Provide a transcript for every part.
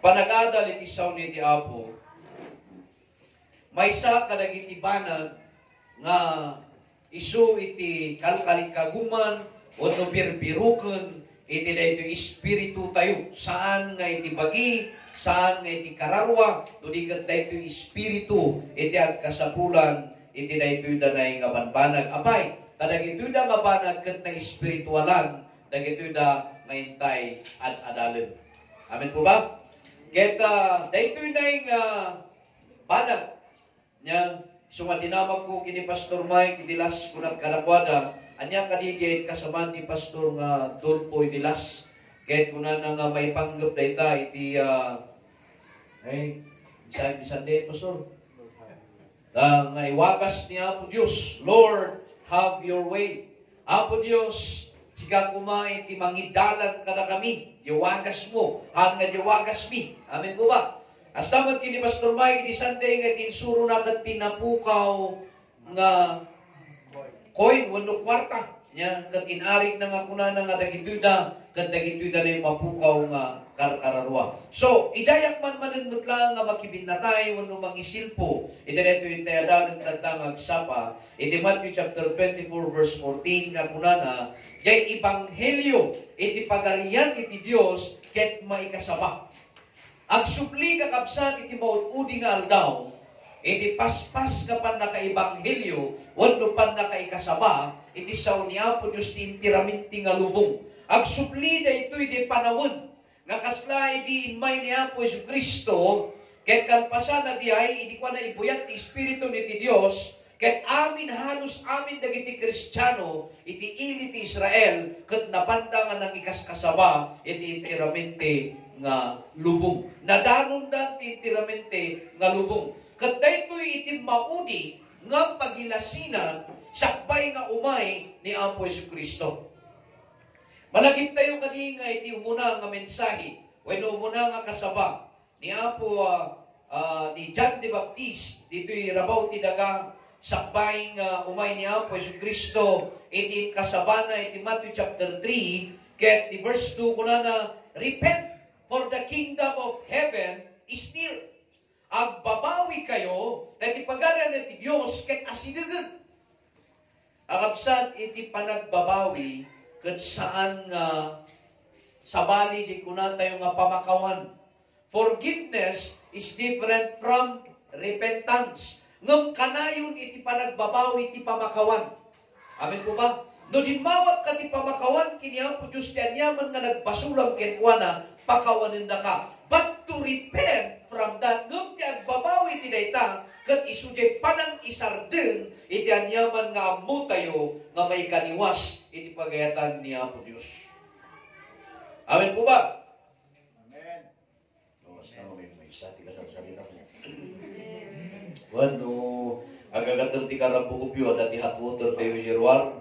panagada iti saw ni ti Apo, maysa kadagiti banag nga isu iti kalkalikaguman o no birbiruken iti dayto espiritu tayo. Saan nga iti bagi, saan nga iti kararwa, no di ket dayto espiritu iti agkasapulan iti dayto danay nga banbanag. Apay, kadagito da nga banag ket na espiritualan, dagito da nga intay at adalen. Amen po ba? Ket dayto nay nga banag nya sunga dinamag ko kini Pastor Mike Dilas kunat kadakwada anya kadigay kasaman ni Pastor nga Dolpo Dilas ket kunan nga may panggap dayta iti ay Sunday Pastor nga iwagas niya Apo Dios, Lord have your way. Apo Dios siga kumain ti mangidalan kada kami iwagas mo hanga iwagas mi. Amen po ba? Astamat kini Pastor Mike di Sunday nga tinsuro na kat tinapukaw nga coin wano kwarta nya kat inarig na nga kuna nga dagituda kat dagituda na mapukaw nga kararwa. So ijayak man manenmutlang nga makibinatay wano mangisilpo iti dito intayadalan tantang agsapa iti Matthew chapter 24 verse 14 nga kunana jay ebanghelyo iti pagarian iti Dios ket maikasaba. Agsupli kakabsan iti maud-udi nga aldaw, iti paspas ka pan naka-ebanghelyo, wano pan nakaikasaba, iti saw ni Apo Diyos ti intiraminti nga lubong. Agsupli da ito iti panawon, nga kasla iti imay ni Apo Jesucristo, ket kalpasan na diay, iti kwa na ibuyat ti Espiritu ni ti Diyos, ket amin halos amin dagiti Kristiyano, iti ili ti Israel, ket napandangan ng ikaskasaba, iti intiraminti nga lubong. Nadanon da titiramente nga lubong. Kat daytoy iti maudi nga pagilasinan sakbay nga umay ni Apo Jesucristo. Malagip tayo kani nga iti umuna nga mensahe wenno umuna nga kasaba ni Apo ni John the Baptist ditoy rabaw ti daga sakbay nga umay ni Apo Jesucristo iti kasabana iti Matthew chapter 3 ket di verse 2 kunana repent for the kingdom of heaven is near. Agbabawi kayo, dahil pagaran iti Diyos, ket asidagan. Agabsat iti panagbabawi, ket saan nga sabali di kuna tayo nga pamakawan. Forgiveness is different from repentance. Ngam kanayon iti panagbabawi iti pamakawan. Amen po ba? No dinmawat ka ti pamakawan, kini Apo Diyos ti anyaman nga nagbasulam kenkwana, pakawanin na ka. But to repent from that, ngam ti agbabawi ti dayta, kat isujay panang isardin, iti anyaman nga ammo tayo, nga may kaniwas, iti pagayatan ni Apo Diyos. Amen po ba? Amen. Mas na may isa, ti kasalita ko. Wano, agagatan ti karabukupyo, dati hot water tayo jerwar,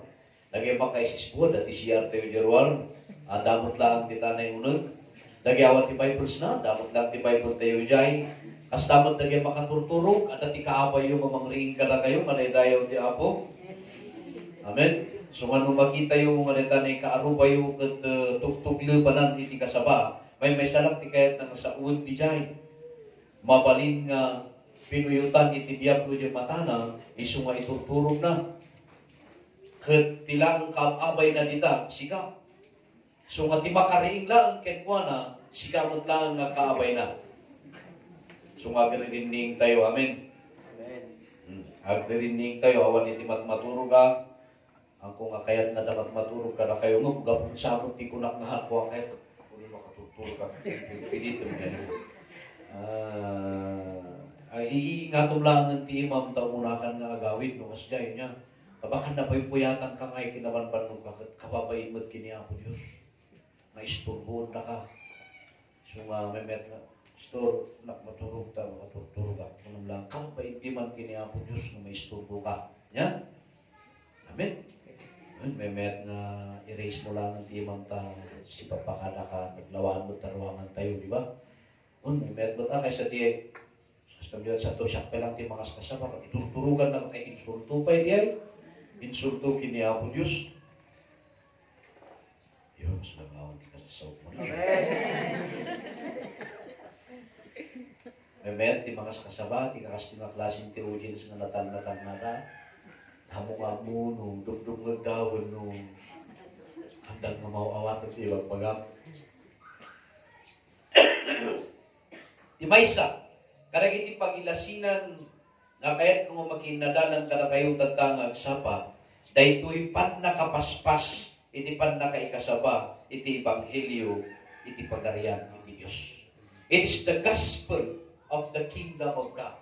lagi makaisispo, dati siyar tayo jerwar, damot lang ti tanay unag, Dagyawan ti Bible na, dapat lang ti Bible tayo jay. As dapat dagya makaturturog, at ti kaabay yung mamangriing ka na kayo, manaydayaw ti Apo. Amen. So ano makita yung manayda na kaarubay yung tuktuglipanan iti kasaba, may salang ti kayat na sa uwan di jay. Mabalin nga pinuyutan iti biyablo di matana, iso nga iturturog na. Kat tilang kaabay na dita, sika. So nga ti makariing lang kenkwa na, sikamot lang nga kaabay na. So nga garining tayo, amen. Amen. Garining tayo, awan iti matmaturo ka. Ang kung akayat na dapat maturo ka na kayo, gapon samot ti kunak nga ako akayat. Kung makatuturo ka, pinito nga. Iingatom lang ng ti imam taunakan nga agawin, no kasjay niya. Kabakan na paypuyatan ka ngay kinabanban mo kababain mo't kini Apo Diyos. Maisturboon na ka. So may met na, Pastor, nakmaturog ta, makaturturog ka. Kung lang, kababain di man kini Apo Diyos na maisturbo ka. Yan? Amen? May met na erase mo lang ng timang ta, si papakada ka, naglawaan mo taruangan tayo, di ba? May met mo ta, kaysa di custom dyan sa to, siya pa lang ti mga kasama, iturturugan lang ay insulto pa diyan. Insulto kini Apo Diyos. Yun, mas nangawang ti kasasaw mo na. Amen. Ti mga kasaba, ti kakas ti mga klaseng theologians nga natan-natan nara. Hamong-amo nung dugdug nagdawin nung handang nga mauawatan ti pagpagam. Ti maysa, kadag iti pagilasinan nga kayat kung makinadanan kada kayo tatangag sapa, daytoy pan nakapaspas, iti pan nakaikasaba, iti ebanghelyo, iti pagarian, iti Diyos. It is the gospel of the kingdom of God.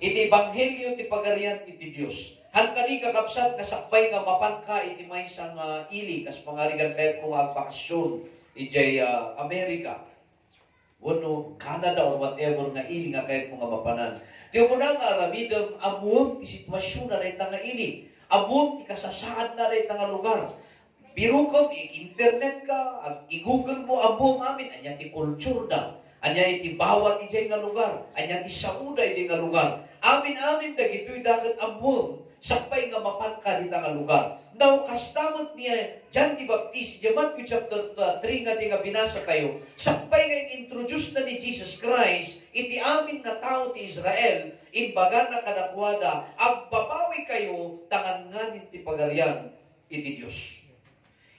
Iti ebanghelyo, iti pagarian, iti Diyos. Hankali kakapsat, kasakbay nga mapanka, iti may isang ili, kas pangarigan kayat kung agbakasyon, iti Amerika, wano Canada or whatever nga ili nga kahit mga mapanan. Di mo na nga aramidam, abuam ti sitwasyon na rin nga ili. Abuam ti kasasaan na rin nga lugar. Biro ka, internet ka, i-google mo, abuam amin, anya ti culture da. Anya iti bawat ijay nga lugar. Anya ti sauda ijay nga lugar. Amin-amin dagitoy dagat abuam. Sakpay nga mapanka dita nga lugar. Now, kastamot niya, John the Baptist, Matthew chapter 3 nga di nga binasa kayo, sakpay nga introduce na ni Jesus Christ, iti amin nga tao ti Israel, imbaga na kadakwada, agbabawi kayo, tangan nga ti pagarian, iti Diyos.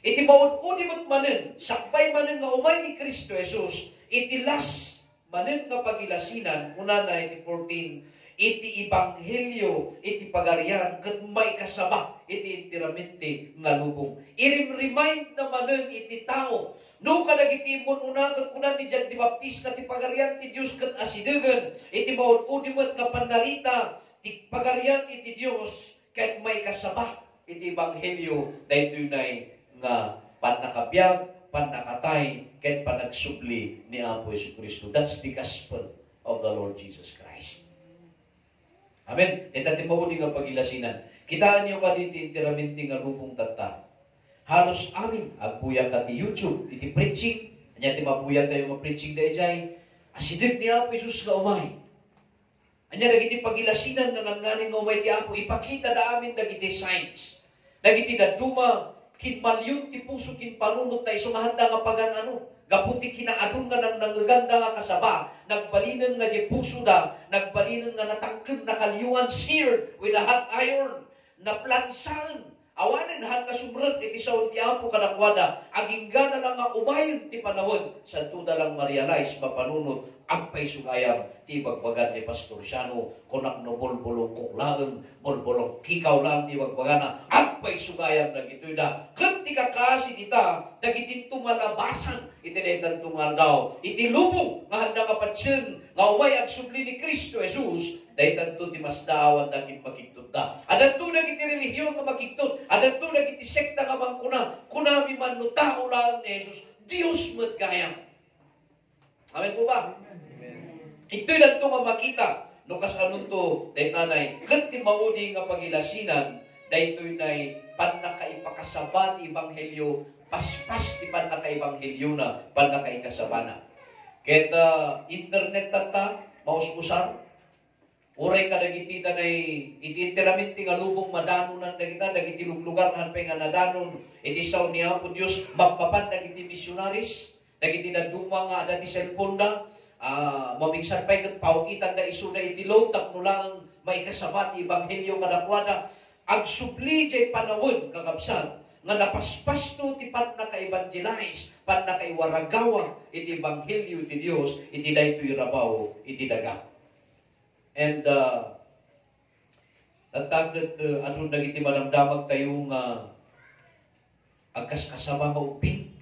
Iti maud-uni mo't manen, sakpay manen nga umay ni Kristo Jesus, iti las manen nga pagilasinan, una na iti 14, iti ebanghelyo, iti pagarian, kat may kasaba, iti intiramente nga lubong. I-remind naman iti tao, no kadagiti mon una, kat kunan ni John the Baptist, kat pagarian ti Diyos, kat asidegan, iti maud-unimot nga panarita, ti pagarian iti Diyos, kat may kasaba, iti ebanghelyo, dahil tunay nga panakabiyag, panakatay, kat panagsubli ni Apo Jesucristo. That's the gospel of the Lord Jesus Christ. Amen. Ito mauni nga pagilasinan. Kitaan niyo ka dito intiraminti nga lubong tata. Halos amin, agpuya ka ti YouTube, iti preaching, anya ti mapuya tayo nga preaching da ijay, asidig ni Apo Jesus nga umay. Anya dagiti pagilasinan nga nganganin nga umay ti Apo, ipakita da amin dagiti signs. Dagiti da duma, kinmalyon ti puso, kinpanunot tayo, sumahanda nga paganano. Gaputi kinaadun nga ng nanggaganda nga kasaba, nagbalinan nga di puso da, nagbalinan nga natangkad na kalyuan, seared with a hot iron, na plansaan, awanin han kasumrag, iti saon ti Apo kadakwada, agingga na lang nga umayon ti panahon, sa tuda lang ma-realize, mapanunod, agpay sugayam, ti bagbagan ni Pastor Siano, kunak no bolbolong kuklaeng, bolbolong kikaw lang ti bagbagana, agpay sugayam na gito'y da, kat ti kakasi dita, dagitin tumalabasan, iti netan tungal daw, iti lubong, nga handa kapatsyon, nga umay agsubli ni Kristo Jesus, dahil tanto ti mas daawan daging makiktot da. Adan to dagiti relihiyon nga makiktot, adan to dagiti sekta nga mangkuna, kunami man no tao lang ni Jesus, Diyos mo't gayam. Amen po ba? Ito'y lang ito nga makita, no kasanon to, dahil nanay, kanti maudi nga pagilasinan, dahil ito'y nay, panakaipakasaba ti Ebanghelyo, paspas ti panakaibanghelyo na, panakaikasaba na. Kaya internet tata, mauskusan, uray ka dagiti danay, iti interaminti nga lubong madanunan dagita, dagiti lugar hanpay nga nadanon, iti saw ni Apo Diyos, magpapan dagiti missionaries, dagiti na duma nga dati cellphone da, mamingsan pa'y kat paukitan na iso na itilaw, takno lang may kasama ti Ebanghelyo kadakwada, agsubli jay panawon kakabsat, nga napaspas to ti pan naka-evangelize, pan naka-iwaragawa, iti Ebanghelyo ti Diyos, iti daytoy rabaw, iti daga. And, tatakot, ano nagiti manamdamag tayong agkas-kasama nga uping,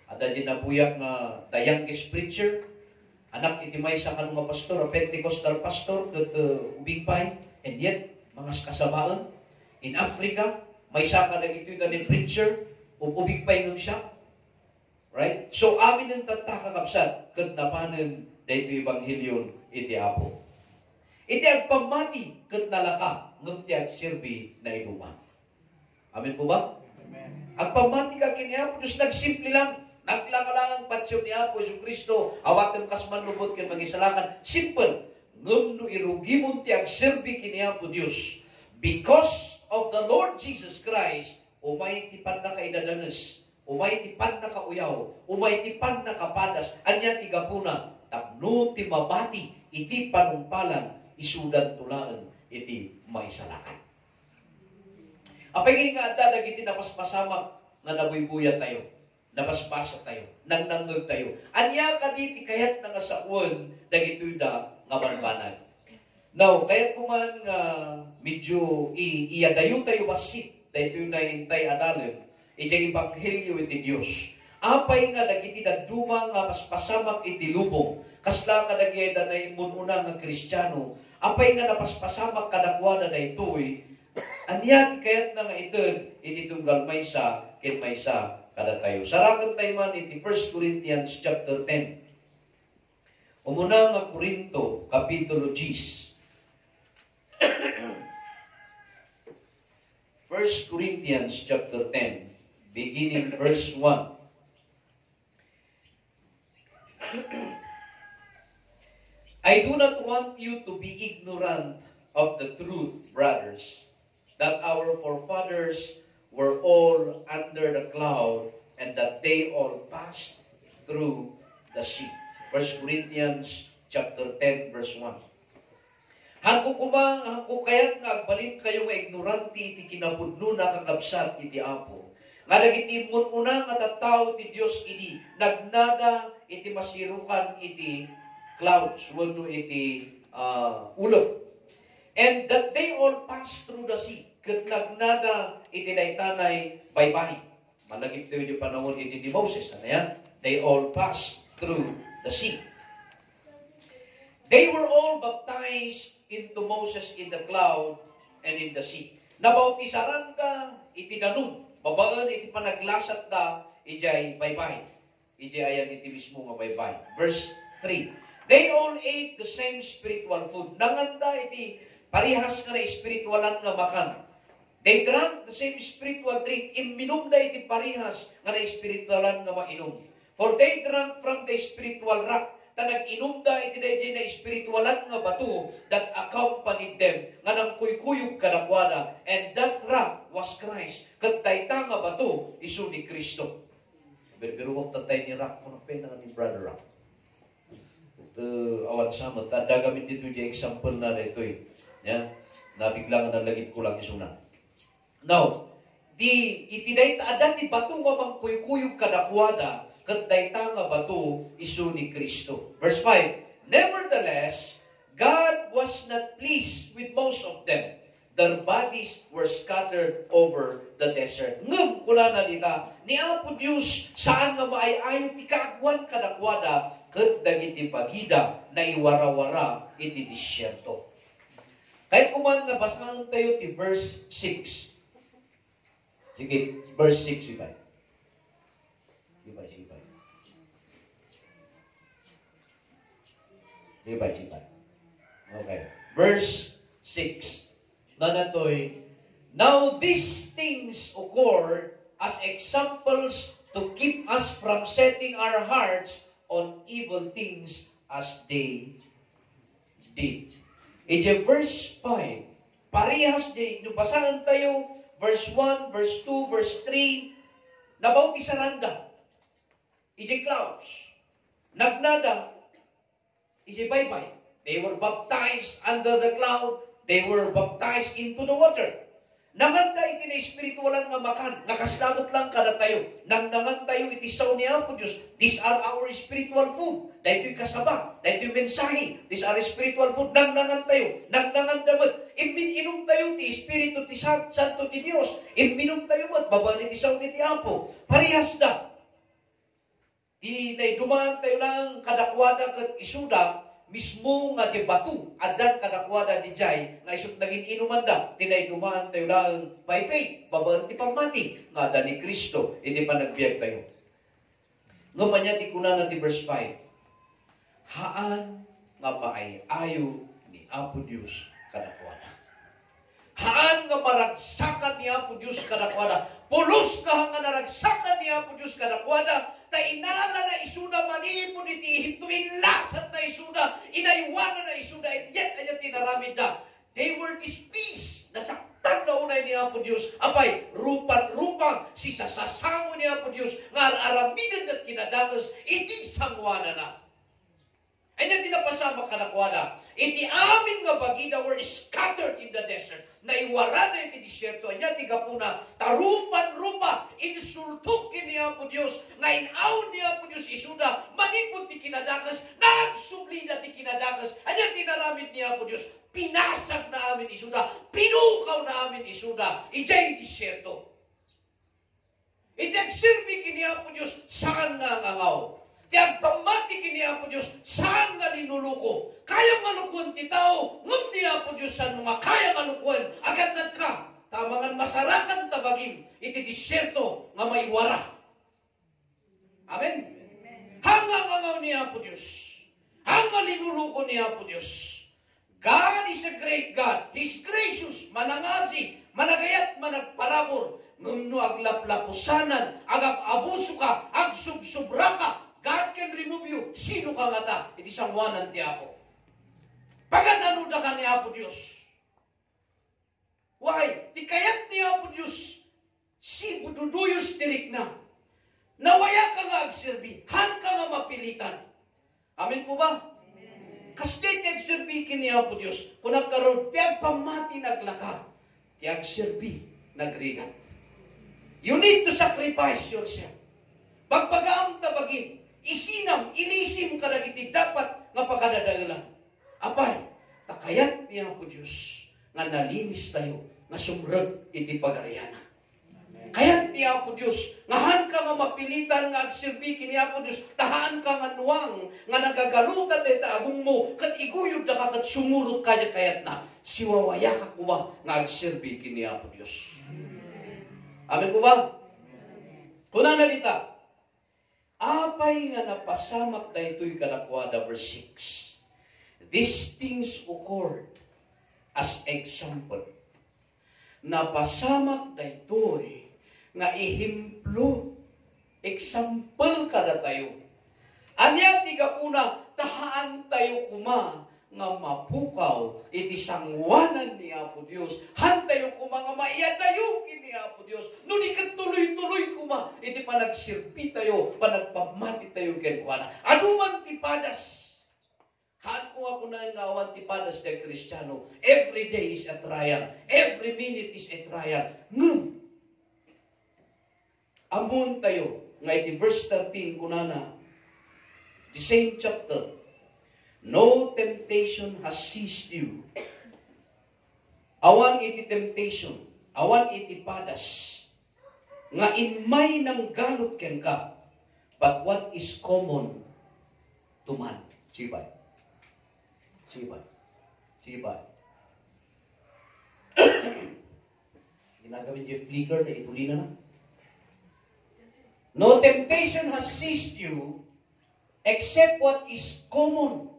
ada din nabuyak nga the youngest preacher, anak iti may sa kanong pastor, a Pentecostal pastor, kat ubing pay, and yet, mga kasamaan, in Africa, may saka na ito yung preacher, ubing pay ng siya. Right? So, amin ang tatakakapsat, kat napanan, dahil Ebanghelyon, iti Apo. Iti agpamati, kat nalaka, ng ti agsirbi na inuman. Amin po ba? Amen. Agpamati ka kini Apo, Diyos nagsimple lang, naglangalangang patsyo ni Apo Jesucristo, awatan kasman lubot kin mangisalakan. Simple. Ngam no irugimon ti agserbi kini Apo Dios. Because of the Lord Jesus Christ, umay ti pan nakaidadanes, umay ti pan nakauyaw, umay ti pan nakapadas, anya ti gapuna, tapno ti mabati, iti panumpalan isudan tulaan iti maisalakan. Apay nga adda dagiti napaspasamak nga nabuybuya tayo, napaspasa tayo, nangnangag tayo. Anya kaditi kayat nga saon dagiti da nga banbanag. Now, kayat kuman nga medyo iyadayo tayo basit dahito na hintay adalem iti ebanghelyo iti Dios. Apay nga dagiti daduma nga paspasamak iti lubong kasla kadagiti da na imununa nga Kristiyano. Apay nga napaspasamak kadakwada daytoy anya kayat na nga ited iti tunggal maysa ken maysa kada tayo. Saraken tayo man iti 1 Corinthians chapter 10. Umuna nga Korinto kapitulo 10. 1 Corinthians chapter 10, beginning verse 1. I do not want you to be ignorant of the truth, brothers, that our forefathers were all under the cloud and that they all passed through the sea. 1 Corinthians chapter 10, verse 1. Hangko kayat nga agbalin kayo nga ignoranti iti kinapudno na kakabsat iti Apo. Nga dagiti mununa nga tattao ti Dios idi nagnada iti masirukan iti clouds wenno iti ulog. And that they all pass through the sea. Ket nagnada iti daytanay baybay. Malagip tayo di panahon iti ni Moses. Ano yan? They all pass through the sea. They were all baptized into Moses in the cloud and in the sea. Nabautisaran ka, iti danum. Babaan iti panaglasat da, ijay baybay. Ijay ayan iti mismo nga baybay. Verse 3. They all ate the same spiritual food. Nanganda iti parihas nga na spiritualan nga makan. They drank the same spiritual drink. Iminom da iti parihas nga na spiritualan nga mainom. For they drank from the spiritual rock. Tanag-inom da iti dayjay na spiritualan nga bato that accompanied them nga nang kuykuyog kadakwada, and that rock was Christ. Ket dayta nga bato isu ni Kristo. Pero tatay ni rock kuno pena ni brother rock. Awan sama tadagamit dito di example na ditoy. Ya, nabigla nga nalagip ko lang isuna. Now, iti dayta adan ti bato nga mangkuykuyog kadakwada. Ket dayta nga bato isu ni Kristo. Verse 5. Nevertheless, God was not pleased with most of them. Their bodies were scattered over the desert. Ngem kula na dita, ni Apo Dios saan nga maayayo ti kaagwan kadakwada ket dagiti bagida na iwarawara iti disyerto. Kahit kuman nga basahan tayo ti verse 6. Sige, verse 6 ibay. Sipay. Okay. Verse 6. Nanatoy, now these things occurred as examples to keep us from setting our hearts on evil things as they did. Ije verse 5. Parehas di, basahan tayo, verse 1, verse 2, verse 3, nabautisaran ije clouds. Nagnada, ije baybay. They were baptized under the cloud. They were baptized into the water. Nanganta iti na espiritualan nga makan. Nakaslamot lang kada tayo. Nangan tayo iti saw ni Apo Diyos. These are our spiritual food. Dahito'y kasaba. Dahito'y mensahe. These are spiritual food. Nangan tayo. Nangan damat. Iminum tayo ti Espiritu ti Santo ti Diyos. Iminum tayo mat. Babaan iti saw ni ti Apo. Parehas da. Di na dumaan tayo lang kadakwada kat isuda, mismo nga di batu, adan kadakwada di jay, nga isut naging inuman da, tinay dumaan tayo lang by faith, babaan ti pamati, nga da ni Kristo, hindi pa nagbiag tayo. Ngamanya di kuna na ti verse 5, haan nga maay ayo ni Apo Diyos kadakwada. Haan nga maragsakan ni Apo Diyos kadakwada. Pulos ka nga naragsakan ni Apo Diyos kadakwada. Ta inala na isuda manipon iti hintuin lasat na isuda. Inaiwanan na isuda. Yet na tinaramid na. They were displeased. Nasaktan na unay ni Apo Diyos. Apay, rupan-rupang si sasasango ni Apo Diyos. Nga aramidan at kinadagas. Iti sangwana na. Anya tinapasama kanakuana. Iti amin nga bagida were scattered in the desert. Na iwara na iti disyerto. Anya tigapuna. Tarupan-rupa. Insultok kiniya po Diyos. Nga inaw niya po Diyos isuda. Manipod ti kinadakas. Nagsubli na ti kinadakas. Anya tinaramid niya po Diyos. Pinasag na amin isuda. Pinukaw na amin isuda. Ijay disyerto. Iti-agsilbi kiniya po Diyos. Saan nga ngangaw? Tiag pamati kiniya po Diyos, saan nga linuluko? Kaya malukuan ti tao, ngam niya po Diyos saan mga kaya malukuan, agad nat ka, tamangan masarakan tabagim, iti disyerto nga may wara. Amen? Hanga niya po Diyos, hanga linuluko niya po Diyos. God is a great God, He's gracious, manangasi, managayat, managparabor, ngam no aglaplapusanan, agab-abuso ka, agsubsubra ka, God can remove you. Sino ka nga ta? Iti sangwanan ti Apo. Pagananuda ka ni Apo Diyos. Why? Ti kayat ni Apo Diyos, si bududuyos tirik na. Nawaya ka nga agserbi. Han ka nga mapilitan. Amen po ba? Kasi ti agserbi kini Apo Diyos. Kung nagkaroon, ti agpamati naglaka. Ti agserbi nagrigat. You need to sacrifice yourself. Pagpagaam tabagin. Isinam, ilisim ka lang iti dapat nga pagkadadalan. Apay, takayat niya po Diyos nga nalinis tayo, nga sumrag iti pag-ariana. Kayat niya po Diyos, ngahan ka nga mapilitan nga agsilbi kiniya po Diyos, tahaan ka nga nuwang, nga nagagalutan na itaagong mo, kat iguyod na ka, kat sumurot kaya kayat na, siwawaya ka kuwa nga agsilbi kiniya po Diyos. Amen po ba? Kuna na dita, apay nga napasamak na ito'y kalakwada, verse 6. These things occurred as example. Napasamak na ito'y nga ihimplo, example kada tayo. Anya tiga una, tahaan tayo kuma nga mapukaw iti sangwanan ni Apo Dios. Hantayo kuma nga maiyadayo kini Apo Dios. Nuni ket tuloy-tuloy kuma iti panagsirbi tayo, panagpamati tayo ken kuana. Aduman ti padas. Haan ko ako na nga awan ti padas ti Kristiyano. Every day is a trial. Every minute is a trial. Ngem amon tayo nga iti verse 13 kunana. The same chapter. No temptation has seized you. Awan iti temptation, awan iti padas, nga inmay ng galot ken ka, but what is common to man? Sibay. Sibay. Sibay. Ginagawin yung flicker na itulina na. No temptation has seized you except what is common.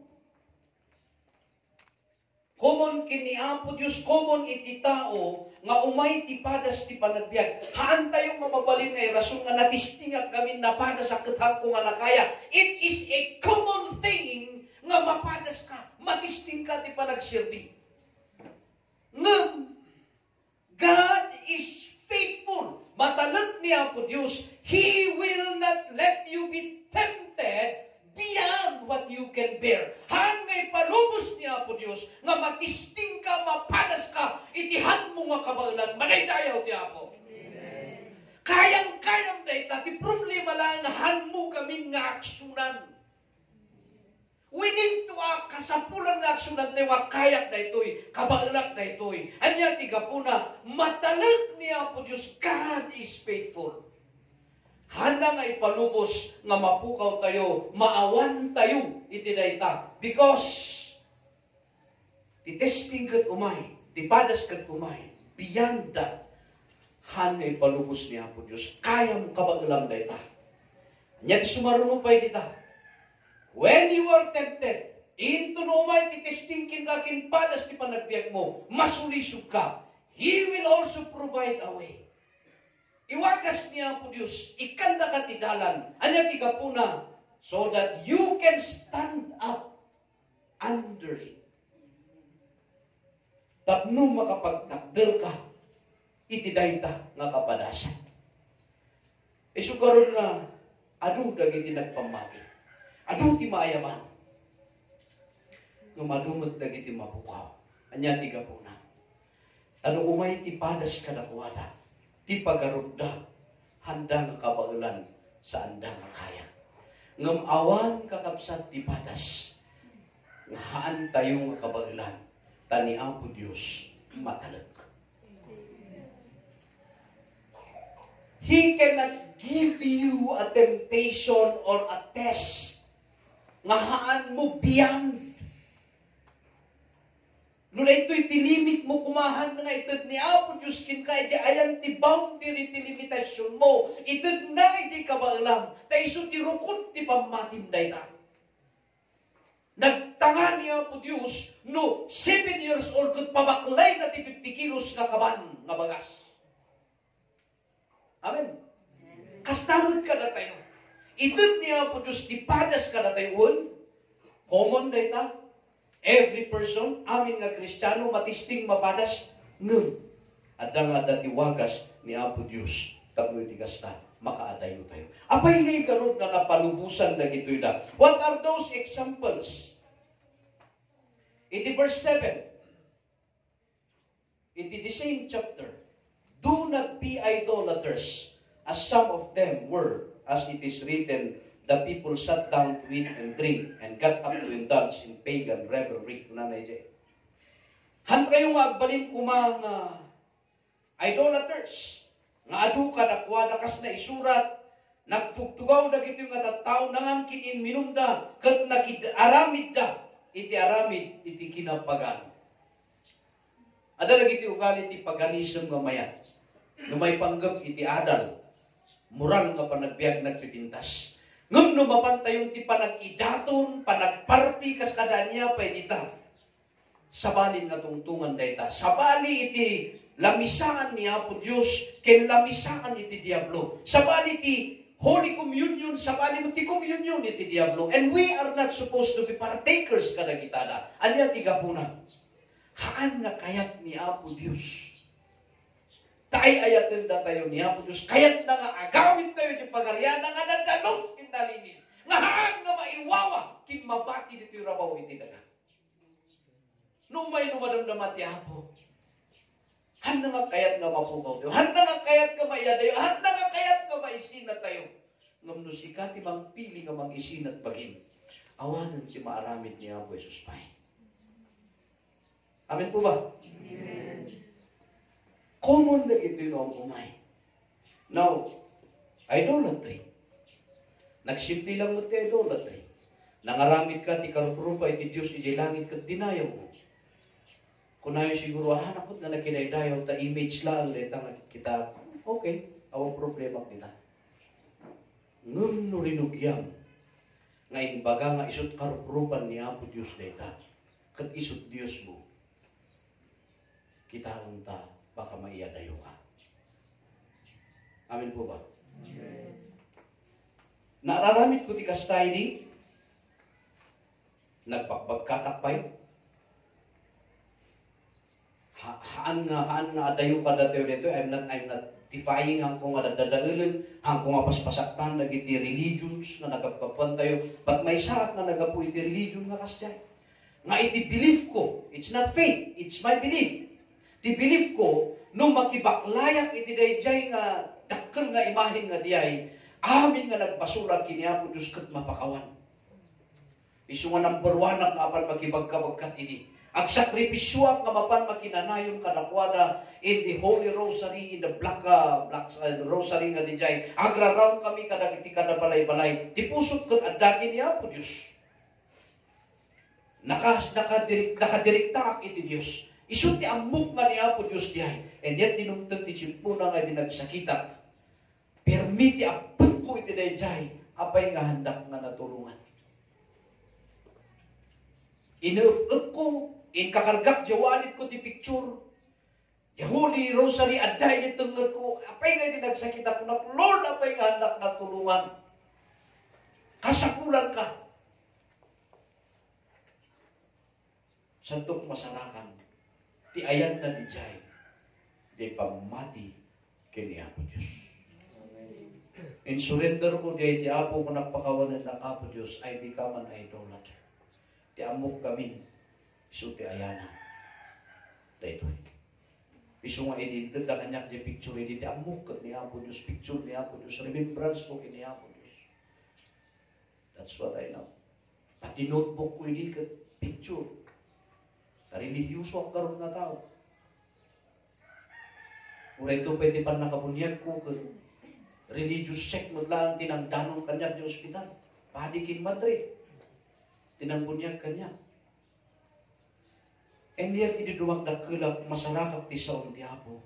Common kini Apo Diyos, common iti tao, nga umay ti padas ti panagbiag. Haan tayong mababalin ay rason nga natistingag kami na padas sa katang ko nga nakaya. It is a common thing nga mapadas ka, matisting ka ti panagsirbi. Ngam, God is faithful. Matalag ni Apo Diyos, He will not let you be tempted beyond what you can bear. Hangay palubos niya po Diyos, nga matisting ka, mapadas ka, itihan mo nga kabailan, manaydayaw niya po. Kayang-kayang na ita, di problema lang, han mo kami nga aksunan. We need to kasapulan nga aksunan na yung kayak na ito'y, kabailan na ito'y. Anya tiga po na, matalag niya po Diyos, God is faithful. Handa nga ipalubos nga mapukaw tayo, maawan tayo iti dayta. Because ti testing ket umay, ti padas ket umay, beyond that, handa ipalubos niya po Diyos. Kayang kabaglam dayta. Nya ti sumarunupay dita. When you are tempted, into no umay ti testing kin ka kin padas ti panagbiag mo, masulisog ka. He will also provide a way. Iwagas niya po Diyos, ikanda ka ti dalan, anya ti kapuna, so that you can stand up under it. Tapno makapagtakdel ka, iti dayta nga kapadasan. Isu karon nga, adu dagiti nagpamati, adu ti maayaman. nga madumot dagiti mabukaw. Anya ti gapuna. Ano umay ti padas kadakwada, ti pagarugda, handa nga kabaulan sa anda nga kaya. Ngam awan kakabsat ti padas, nga haan tayo nga kabaulan, tani Apo Diyos matalag. He cannot give you a temptation or a test nga haan mo beyond. Nuna ito'y tilimit mo kumahan nga itod ni Apo Diyos kin ka, iti ayan ti boundary ti limitasyon mo. Itod na iti kabaalam, ta iso ti rukod ti pamatim da ita. Nagtanga ni Apo Diyos, no 7 years old, kud pabaklay na ti 50 kilos nga kaban nga bagas. Amen. Kastamod ka na tayo. Itod ni Apo Diyos, ti padas ka na tayo, common da ita. Every person, amin nga Kristiyano, matisting mapadas, ngem. Adda nga dati wagas ni Apo Diyos, tapno iti kasta, makaadayo tayo. Apay ngay karod na napalubusan na gito'y da. What are those examples? Iti verse 7, iti the same chapter, do not be idolaters, as some of them were, as it is written, the people sat down to eat and drink and got up to indulge in pagan revelry. Han kayo nga agbalin ko mga idolaters. Nga adu ka dakwada kas na isurat. Nagtugtugaw na gito yung atataw nangangkin in minumda. Kat nakidaramid da. Iti aramid iti kinapagan. Ada lagi iti ugali iti paganism nga maya. Numay panggap iti adal. Mural nga panagbiag nagpipintas. Ngam no mapantayong ti panag-idaton, panagparti kas kada niya pwede ta. Sabalin nga tungtungan dayta. Sabali iti lamisaan ni Apo Diyos, ken lamisaan iti Diablo. Sabali iti Holy Communion, sabali mo ti communion iti Diablo. And we are not supposed to be partakers kada kitada. Anya ti gapuna. Haan nga kayat ni Apo Diyos. Tayo ayatin na tayo ni Apo Diyos. Kaya't na nga agawin tayo di pagaryan na nga nagdalok intalinis. Nga haan nga maiwawa kin mabati dito yung rabaw iti daga. Numay numadamdaman ti Apo. Han na nga kayat nga mapukaw tayo. Han na nga kayat nga maiyadayo. Han na nga kayat nga maisinat tayo. Ngam no sikati mang pili nga mang isinat bagim. Awanan ti maaramid ni Apo Jesus Pay. Amen po ba? Amen. Common na ito yung umay. Now, idolatry. Nagsimple lang mo ti idolatry. Nangaramid ka, ti karupa, iti Diyos, iti langit ka, dinayaw mo. Kung nayo siguro, nakot na nakinaydayaw, ta image lang, letang kita, okay, awang problema kita. Ngum no rinugyam, ngayon baga nga isot karupan ni Apo Diyos deta, kat isot Diyos mo, kita ang ta, baka maiyadayo ka. Amen po ba? Amen. Nararamit ko ti kastay di, nagpakbagkatakpay, haan nga adayo ka datayo dito, I'm not defying ang kung adadadailan, ang kung paspasaktan, nagiti religions, na nagapkapan tayo, but may saat na nagapu iti religion nga kastay. Nga iti belief ko, it's not faith, it's my belief. Ti belief ko, nung makibaklayak iti dayjay nga dakkel nga imahin nga diyay, amin nga nagbasura kini Apo Diyos kat mapakawan. Isu nga number 1 ang apan makibagkabagkat ini. Ang sakripisyo nga mapan makinanayon kanakwada in the Holy Rosary, in the Black Rosary nga diyay. Agraraw kami kadagiti kada balay-balay. Ti pusot kat adaki ni Apo Diyos. Nakadirekta iti Diyos. Isu ti amok nga ni Apo Diyos dihay. And yet dinumtang ti simpuna nga dinagsakitak. Permiti apot ko iti dayjay. Apay nga handak nga natulungan. Inuup ko, kakargak jawalit ko ti picture. Ti Holy Rosary aday ni tunggal ko. Apay nga dinagsakitak ko na Lord, apay nga handak natulungan. Kasakulan ka. Santok masarakan. Ti ayan na di jay, di pamati kini Apo Diyos. In surrender ko di ti Apo ko nagpakawanan ng Apo Diyos, I become an idolater. Ti amok kami, Isu ti ayana. Dahito. Isu nga edinted na kanyak di picture edit. Amok kat ni Apo Diyos. Picture ni Apo Diyos. Remembrance ko kini Apo Diyos. That's what I know. Pati notebook ko edit kat picture. Religiyoso ang karoon nga tao. Mura ito pwede pa nakabunyag ko kat religious sect mo lang tinangdanong kanyak di ospital. Padikin Madrid. Tinangbunyag kanyak. And yet, ididuwag na kelak masarakak ti saon ti Apo.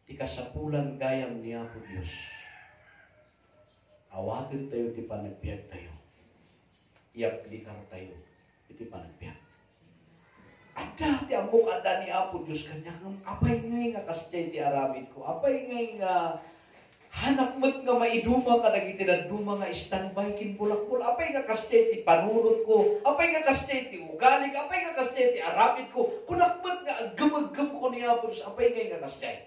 Ti kasapulan gayam ni Apo Diyos. Awatin tayo ti panagbiag tayo. Iaplikar tayo iti panagbiag. Ada ti amok ada ni Apo Diyos kanya. Apay ngay nga kasjay ti aramid ko. Apay ngay nga hanap mo't nga maiduma ka dagiti na duma nga standby kin bulak-bul. Apay nga kasjay ti panunod ko. Apay nga kasjay ti ugali. Apay nga kasjay ti aramid ko. Kunakmat nga agam-agam ko ni Apo Diyos. Apay nga kasjay.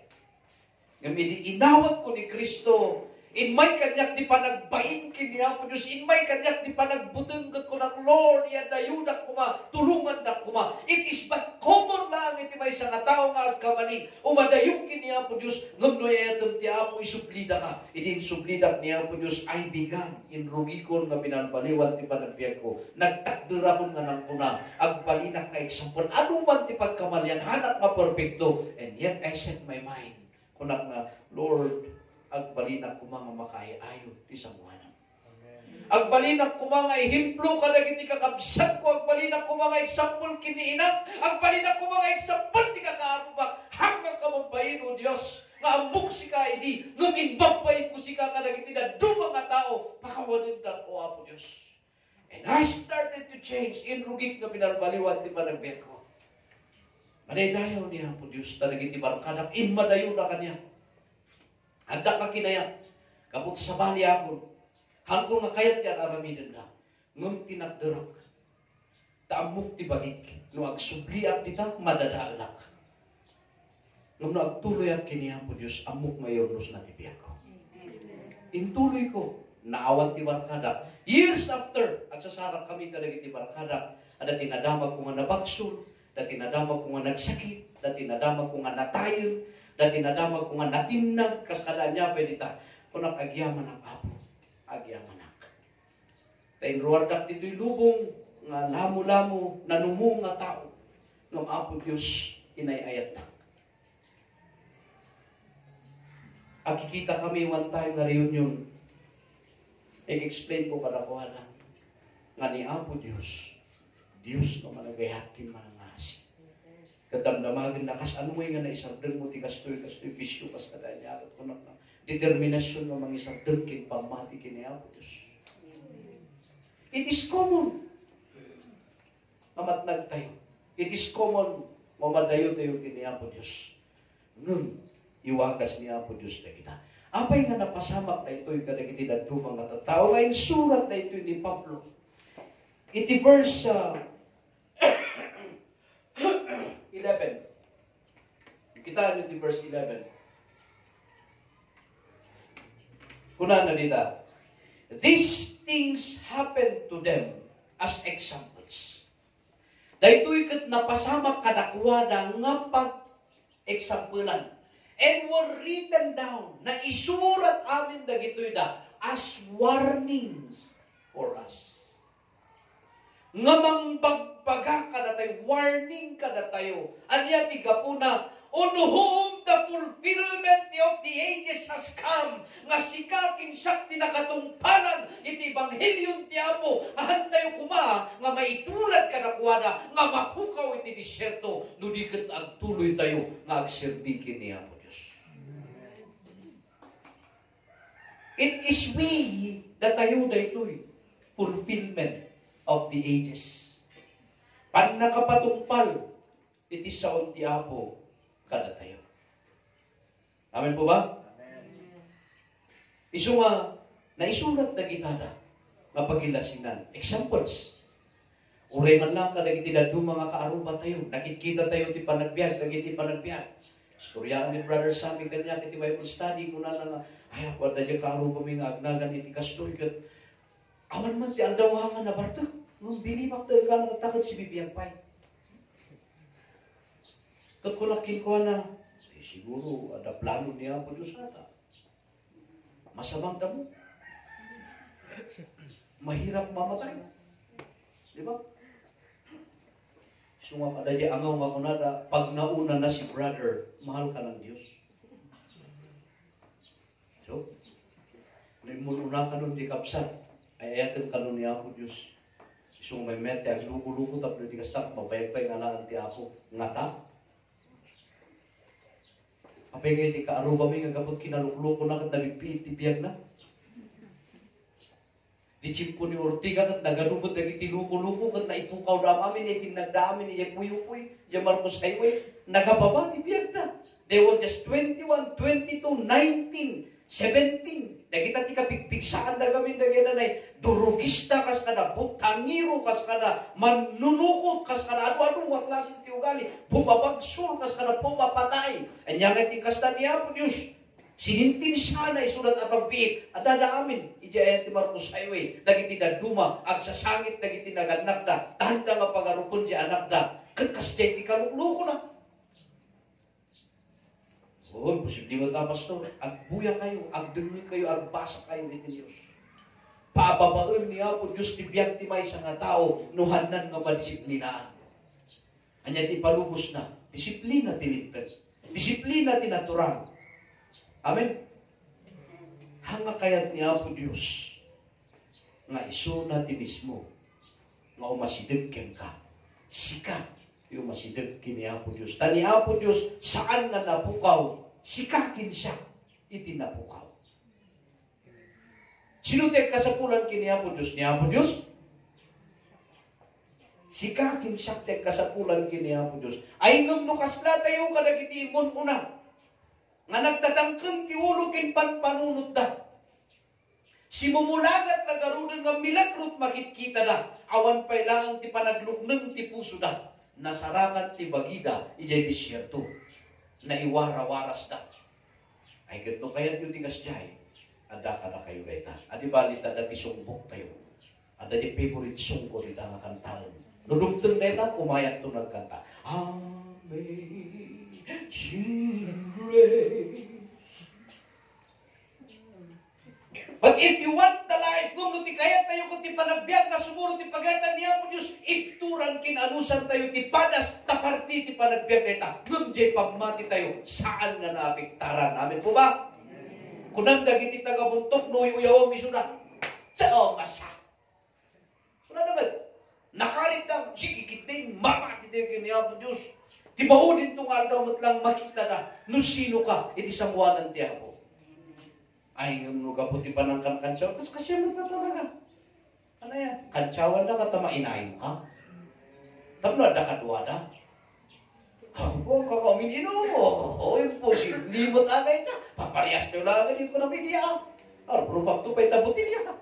Ngamidi inawat ko ni Kristo. Inmay kanyak di panagbain kin ni Apo Diyos. Inmay kanyak di panagbutengkat ko ng Lord. Yadayudak kuma. Tulungan dak kuma. It is but common lang iti may isang tao nga agkamaning. Umadayong kin ni Apo Diyos. Ngamnoy etem ti Apo isublida ka. Idin sublidak ni Apo Diyos ay bigan. Inrugikon nga pinanpaliwan ti panagbiag ko. Nagtakderakon nga ng kuna. Agbalinak na example. Ano man ti pagkamalian. Hanap nga perfecto. And yet I set my mind. Kunak nga, Lord, agbalinak ko mga makaayo ti samuanam. Agbalinak ko mga ihimplo ka dagiti kakabsat ko. Agbalinak ko mga example kiniinak. Agbalinak ko mga example ti kakaarubak. Hanggang ka magbayin o Diyos. Nga ambok si ka idi. Ngaminbagbayin ko si ka kadagiti na dumang nga tao. Pakawanindan o Apo Diyos. And I started to change. Inrugik na pinalbaliwan ti panagbiag ko. Manaydayaw ni Apo Diyos. Tadagiti barkadak. Inmadayo na kanya. Anda ka kinaya, kaput sa bali ako, hanggang nakayat yan aramidan na, ngam tinagdarak, taamok ti bagik, no agsubliak dita, madadaalak. Ngam no agtuloy at kiniyang po Diyos, amok ngayon nos natibiyag ko. Intuloy ko, naawat ti barkada. Years after, at sasarap kami kadagit ti barkada, ada tinadamag ko nga nabagsul, da tinadamag ko nga nagsakit, da tinadamag ko nga natayon, dati nadamag ko nga natimnag, kaskala niya pwede ta, kunak agyaman ang Apo, agyaman ang. Tayo ruwardak dito'y lubong, nga lamo-lamo, nanumong nga tao, ng Apo Diyos, inayayat na. Akikita kami one time na reunion, i-explain ko kada ko nga ni Apo Diyos, Diyos na malagayatin manangasi. Kadamdamagin na kas ano nga na isardan mo ti kastoy bisyo kas kadanya at kunak na determinasyon ng mga isardan kin pamati kini Apo Diyos. It is common mamatnag tayo. It is common mamadayo tayo kini Apo Diyos. Ngun iwagas ni Apo Diyos na kita. Apay nga napasamak na ito'y kadagiti na dumang nga tao. Ngayon surat na ito'y ni Pablo. Iti verse 11. Kita nyo di verse 11. Kuna na dita. These things happen to them as examples. Dahito'y kat napasamak kadakwada nga pag-examplean. And were written down. Na isurat amin dagito'y da as warnings for us. Nga mangbagbaga ka na tayo, warning ka na tayo. Anya tiga po na, on whom the fulfillment of the ages has come, nga sikaking siyak tinakatungpalan, iti Ebanghelyon ti Apo, ahan tayo kuma, nga maitulad ka na kuwada, nga mapukaw iti disyerto, no di kat agtuloy tayo, nga agserbikin ni Apo Diyos. It is we that tayo da ito'y fulfillment of the ages. Pan nakapatungpal, iti saon ti Apo, kada tayo. Amen po ba? Amen. Isu nga, naisulat na gitada, mapagilasinan. Examples. Uray man lang kada iti dadu mga kaaruba tayo. Nakikita tayo ti panagbiag, nagiti panagbiag. Storyaan ni Brother Sammy kanya, iti Bible study, kuna na ay, ako na dyan kaaruba may agnagan iti kastoy, kat Awan man ti aldawangan na barto. Nung bilibak tayo ka natatakot si bibiyang pay. Kukulakin ko na, siguro ada plano niya po Diyos ata. Masamang damo. Mahirap mamatay. Di ba? Sungak ada di angaw makunada, pag nauna na si brother, mahal ka ng Diyos. So, nimuluna ka nun di kapsat, ay ayatin ka nun niya ako Diyos. Isung may mete, ang luko-luko tapos di kastak, mapayagpay nga na ti ako. Ngata? Apay nga di ka aruba mi nga gabot kinalukluko na kat nabipiti biyag na. Di chip ko ni Ortiga kat nagadubot lagi tiluko-luko kat naipukaw na amin, itinagdamin niya puyo-puy, niya Marcos Highway, nagababa ti biyag na. They were just 21, 22, 19, 17. Nakita ti kapigpigsaan na gamin na gananay, durugista kas kada, butangiro kas kada, manunukot kas kada, ano-ano ang klaseng ti ugali, bumabagsul kas kada, bumapatay. Anya nga ti kasta niya po Diyos. Sinintin sana isulat ang pagpiit. Adada amin, ijayat ti Marcos Highway, dagiti daduma, agsasangit dagiti naganak da, tanda nga pagarupon di anak da, kakasjay ti kalukluko na. Oo, posible mo ka, pastor, agbuya kayo, agdengin kayo, agbasa kayo iti Diyos. Paababaon niya po Diyos ti biyag ti may sa nga tao, nuhanan nga madisiplinaan. Anya ti palubos na, disiplina tinitpet, disiplina tinatural. Amen? Hanga kayat niya po Diyos nga iso na ti mismo nga umasideg ken ka. Sika yung masideg kiniya po Diyos. Tani po Diyos saan nga napukaw, sikakin siya iti napukaw. Sinuteg kasapulan kiniya po Diyos. Niya po Diyos sikakin siya teg kasapulan kiniya po Diyos. Ay ngam no kasla tayo kadagiti imon una. Nga nagtatangkang ti ulo kin panpanunod da. Si mumulagat na garunan nga milagrot makitkita da. Awan pa'y lang ti panagluknang ti puso da. Nasarakan ti bagida, ijay disyerto. Na iwara-waras da. Ay ganito kaya yung tigas jay. Ada ka na kayo reta. Adi balita da ti sumbok kayo. Ada di favorite song ko rita nga kantahan. Nudugtong reta, umayat to nagkanta. Amazing grace. But if you want the life, kung ti kayat tayo kung ti panagbiyak na sumuro ti pagayatan niya po Diyos, ituran kinanusan tayo ti padas, taparti ti panagbiyak na ita. Ngumjay pagmati tayo, saan nga naapiktaran? Amin po ba? Kunan dagiti tagabuntok, no uyawang isuna, sa masa. Kuna naman, nakalit na, sige kitin, mamati tayo kiniya po Diyos. Ti maudin itong aldaw mo't lang makita na, no sino ka, iti samuanan ti ako. Ay, yung nuga po ti panangkan kansyaw, kasi mo na talaga. Ano yan? Kansyawan na ka, tamainayin ka. Tapno, ada ka duwada. Ako, kakamin mo. O, imposible. Limot agay ka. Paparehas nyo lang agad ko na media. Rupak to pa'y tabutin niya.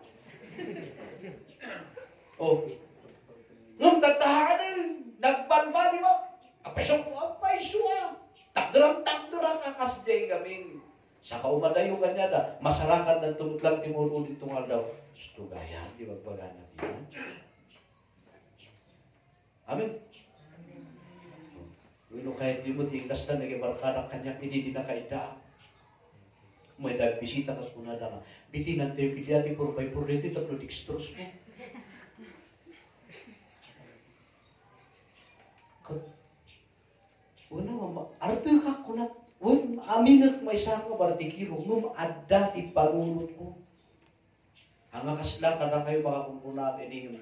O, ngam tatahan din. Nagbalba, di ba? Apesok po, apay-suwa. Takdaram kakasjay gamin. Sa kaumadayo kanya na, masarakan ng tumutlang timur ulit tungal daw. Gusto gaya, di magpagana niya. Amen. Wino kahit di mo tingkas na nagibarkana kanya, hindi din nakaida. May nagbisita ka kuna na nga. Bitinan tayo pidyati, purpay purreti, tapos dextrose mo. Wala mama, arte ka kuna, aminak may isang ka bartikiro, ngum adda ti panunod ko. Hanga kasla ka na kayo makakumpunan, ini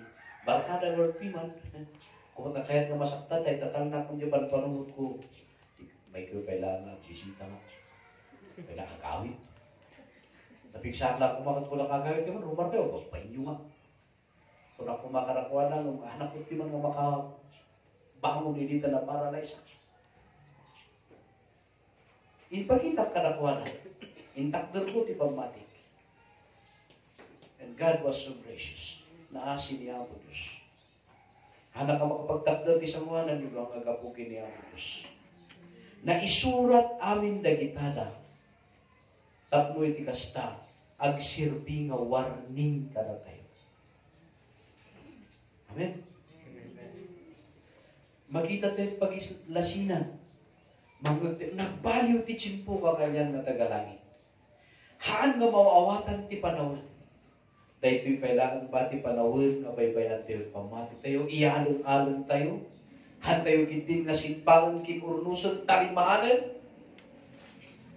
barkada Lord Piman. Kung nakayat nga masaktan, ay tatang na kung diyan panunod ko. May kayo kailangan, bisita nga. Kailangan kagawin. Napigsahan lang kumakat ko lang kagawin ka man, rumar kayo, bagpain nyo nga. Kung ako makarakuha na, nung anak ko ti man nga makabangon nilita na paralyze. Ipakita ka na kuha na. Intakder ko ti pagmatik. And God was so gracious. Naasin niya ang Diyos. Hana ka makapagtakder ti sanguanan nyo ang agapukin niya ang Diyos. Na isurat amin dagitada. Tapno iti kasta. Agsirbi nga warning ka na tayo. makita tayo pagislasinan. Nagbaliw ti tsimpo ka kanyan nga tagalangit. Haan nga mauawatan ti panahon. Dahil ito'y kailangan ba ti panahon nga baybayan tayo pamati tayo, iyalong-along tayo. Han tayo kitin nga simpangan kinurnusan talimaanan.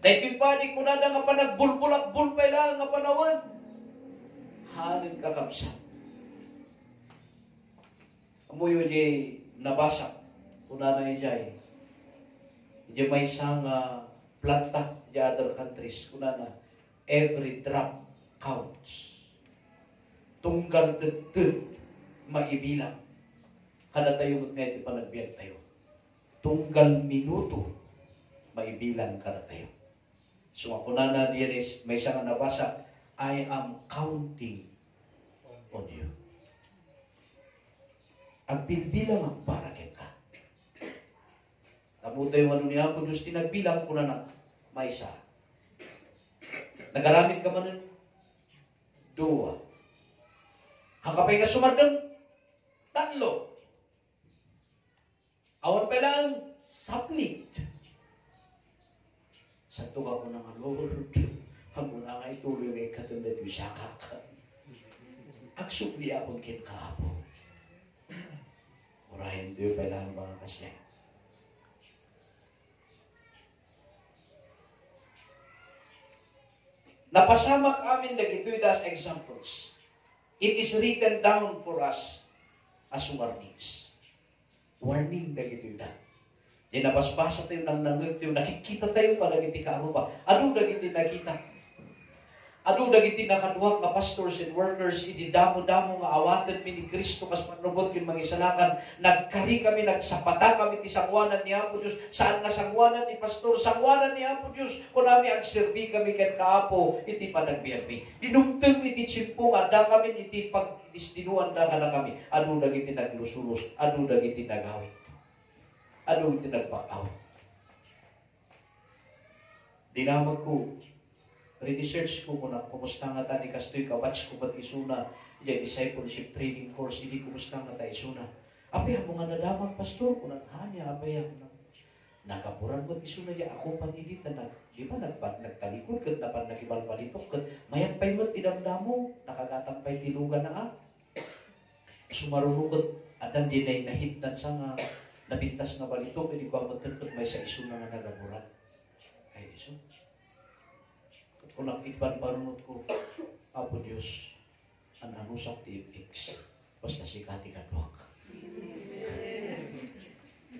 Dahil ito'y padi ko na nga pa nagbulbulak-bul kailangan nga panahon. Hanin kakabsat. Amuyo di nabasa. Kuna na ijay. Di may isang planta di other countries. Kuna na every drop counts. Tunggal tetep maibilang. Kada tayo ngayon panagbiyak tayo. Tunggal minuto maibilang kada tayo. So ako na diyan may isang nabasa, I am counting on you. Ang pinbilang ang para ka. Tamo tayo ano niya kung Diyos tinagbilang ko na may isa. Nagaramit ka man ng dua. Hangkapay ka sumardang tatlo. Awan pa lang saplit. Santo ka ko ng Lord. Hanggang na nga ituloy na ikatanda ito siya kaka. Agsukli akong kinkapo. Orahin tayo pa lang mga kasya. Napasamak amin dagitoy das examples. It is written down for us as warnings. Warning dagitoy da. Di napaspasa tayo ng nangagtiyo, nakikita tayo pa dagiti kaaruba. Ano dagiti nakita? Ano dagiti nakaduhak nga pastors and workers, ididamo-damo nga awatan mi ni Kristo kas panubot kin mangisalakan. Nagkari kami, nagsapata kami ti sangwanan ni Apo Dios. Saan nga sangwanan ni pastor? Sangwanan ni Apo Dios. Kung nami agserbi kami ken kaapo, iti panagbiyabi. Dinumteng iti tsimpo nga da kami, iti pagdistinuan da kana kami. Ano dagiti naglusulos? Ano dagiti nagawit? Ano iti nagpakaw? Dinamag ko, research ko kung kumusta nga ta ni kastoy kabatch ko ba't isuna yung discipleship training course, hindi kumusta nga ta isuna. Apay mo nga nadamag pastor, kung naghanya, apay mo nakapuran ba't isuna yung ako panidit na di ba nagtalikod kat napan nakibalbalitok kat mayat pa'y mo't idamdamo, nakagatampay tilugan na sumarunukot adan di na nahitnan sa nga nabintas nga balitok, hindi ko ang matalkot may sa isuna nga nagapuran. Ay iso. Kung nakipan parunod ko, Apo Diyos, ang anusap ti FX, basta sikati katwak.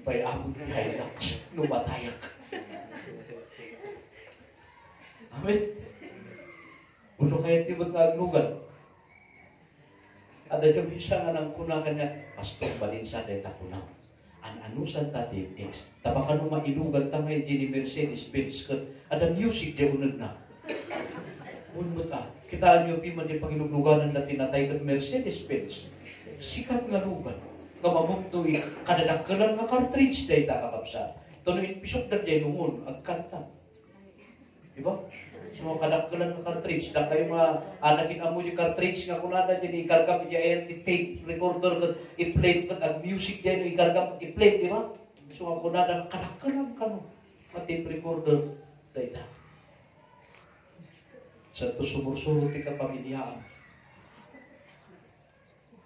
Pa'y amon ni Hilux, numatayak. Amen? Uno kaya tibot nga agnugan. Ada yung isa nga nang kunakan niya, Pastor Balinsa de Tapunaw. Ang anusan ta ti FX, tabakan nung mailugan tamay di ni Mercedes-Benz, ada music di unod na. Unmut kita nyo piman di paginugluganan na tinatay kat Mercedes-Benz. Sikat nga lugan. Kamamugtoy, kadadakalan nga cartridge day takakapsa. Tuloy pisok na day nungon, agkanta. Diba? So, kadadakalan nga cartridge. Da kayo mga anakin amo yung cartridge nga kunada dyan, ikargam yung tape recorder kat i-play kat ang music dyan, ikargam kat i-play, diba? So, kunada kadadakalan ka no. Tape recorder, day ta. Sa to sumursulot ti kapamilyaan.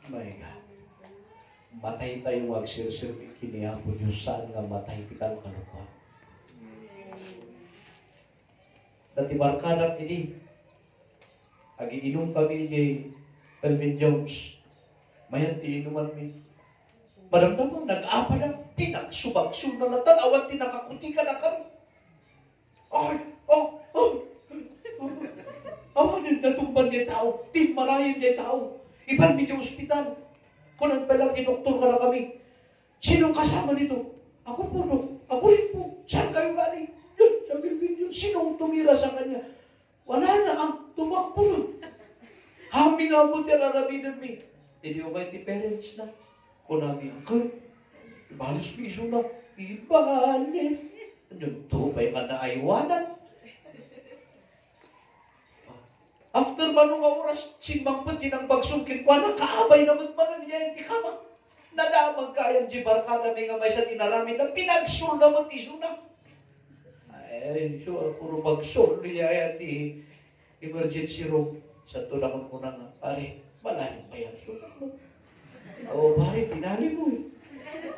My God. Matay tayo magsirsir kiniya po Diyos saan nga matay ti kalukalukuan. Dati barkadak ini agiinom kami jay Calvin Jones. Mayan ti inuman mi. Maramdaman nag-apa na pinagsubagsun na natan awan ti nakakutika na kami. Awanin natumban niya tao, di marayin niya tao. Iban mi di ospital. Kunan pa lang doktor ka na kami. Sinong kasama nito? Ako po, no? Ako rin po. Saan kayo galing? Sabi niyo, sinong tumira sa kanya? Wala na ang tumakbo no. Hami nga mo niya lalabinan mi. Hindi ko kayo ti parents na. Kunami, uncle, ibalis mi iso na. Ibalis. Yung tupay ka na aywanan. After manong oras, simbang pati ng bagsungkin ko, kaabay naman ba na niya yung tikama? Nadamag kayang di barkada may nga may sa tinarami na pinagsul na mo tiso na. Ay, so, puro bagsul niya di emergency room. Sa tulakon ko na nga, pare, malalim pa yan sulat mo. Oo, pare, pinali mo eh.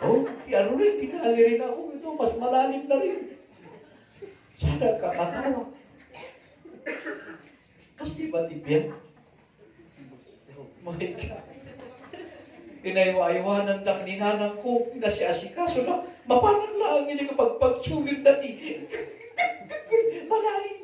Oo, ano rin, pinali rin ako. Ito, mas malalim na rin. Sana kakatawa. Kasi ba tipyan? My God. Pinaywa-aywanan lang ni nanang ko, pinasiasikaso na, mapanang lang niya kapag pagsulit na ti. Malalim.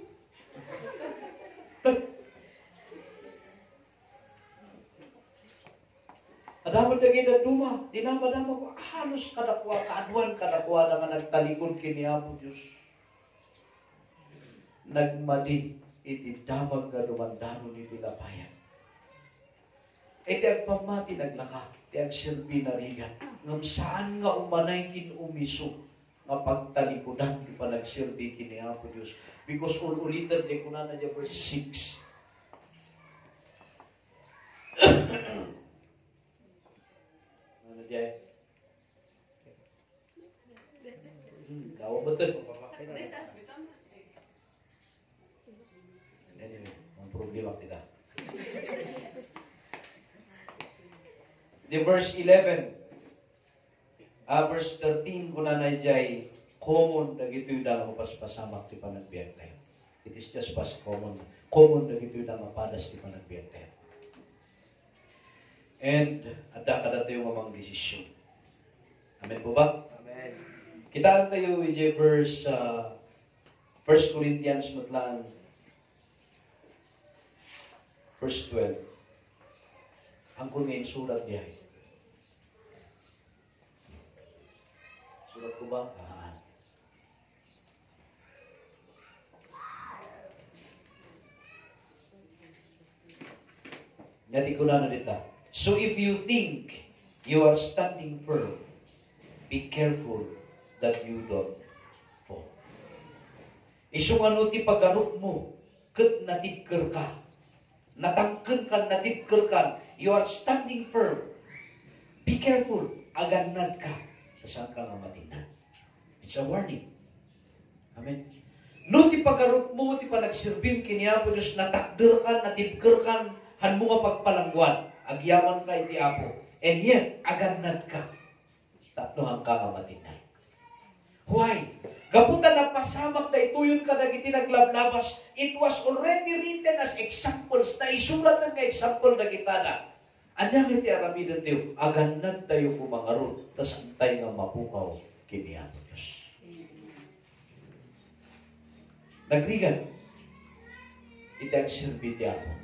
Adaman lagi na duma, dinama-dama ko, halos kadakwa, kaaduan kadakwa na nga nagtalikod kini Apo Diyos. Nagmadi, iti damag nga dumandano ni Tilapayan. Iti agpamati naglaka, iti agsilbi na rigan, ngam saan nga umanay kin umiso, nga pagtalikodan, di pa nagsilbi kini Apo Diyos. Because ulitan, di ko na dyan verse 6. Ano dyan? Dawa betul. Anyway, ang problema kita. The verse 11, verse 13, kung nanay jay, common na gito'y dalang paspasamak ti panagbiyan tayo. It is just pas common. Common na gito'y dalang mapadas ti panagbiyan tayo. And, ada kada tayo mamang desisyon. Amen po ba? Amen. Kitaan tayo with verse 1 Corinthians matlang verse 12. Ang kunin surat diya. Surat ko ba? Ngati ko na dito. So if you think you are standing firm, be careful that you don't fall. Isong ano ti paggarot mo, ket natibker ka. Natangken ka, natibker ka. You are standing firm. Be careful. Aganad ka. Saan ka nga matingnan? It's a warning. Amen. No ti paggarot mo, ti panagsirbim kiniya po Diyos, natakder ka, natibker ka, han mo nga pagpalangguan. Agyaman ka iti Apo. And yet, aganad ka. Tatlohan ka nga matingnan. Why? Gaputan na pasamak na ituyon ka nagiti naglablabas. It was already written as examples. Na isulat ng example na kita na. Anyang iti aramidan tayo. Aganad tayo kumangaroon. Tas antay nga mapukaw kiniyan mo Diyos. Nagrigan. Iti ang sirbi ti Apo.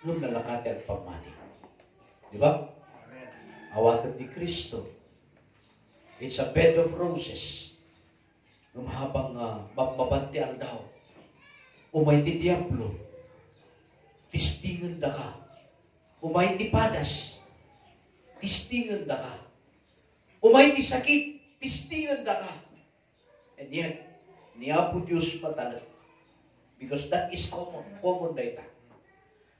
Nung nalakati ang pamati. Di ba? Awatan ni Kristo. It's a bed of roses. Nung habang mapabanti ang daw. Umay ti Diablo. Tistingan da ka. Umay ti padas. Tistingan da ka. Umay ti sakit. Tistingan da ka. And yet, ni Apo Diyos matalat. Because that is common. Common data.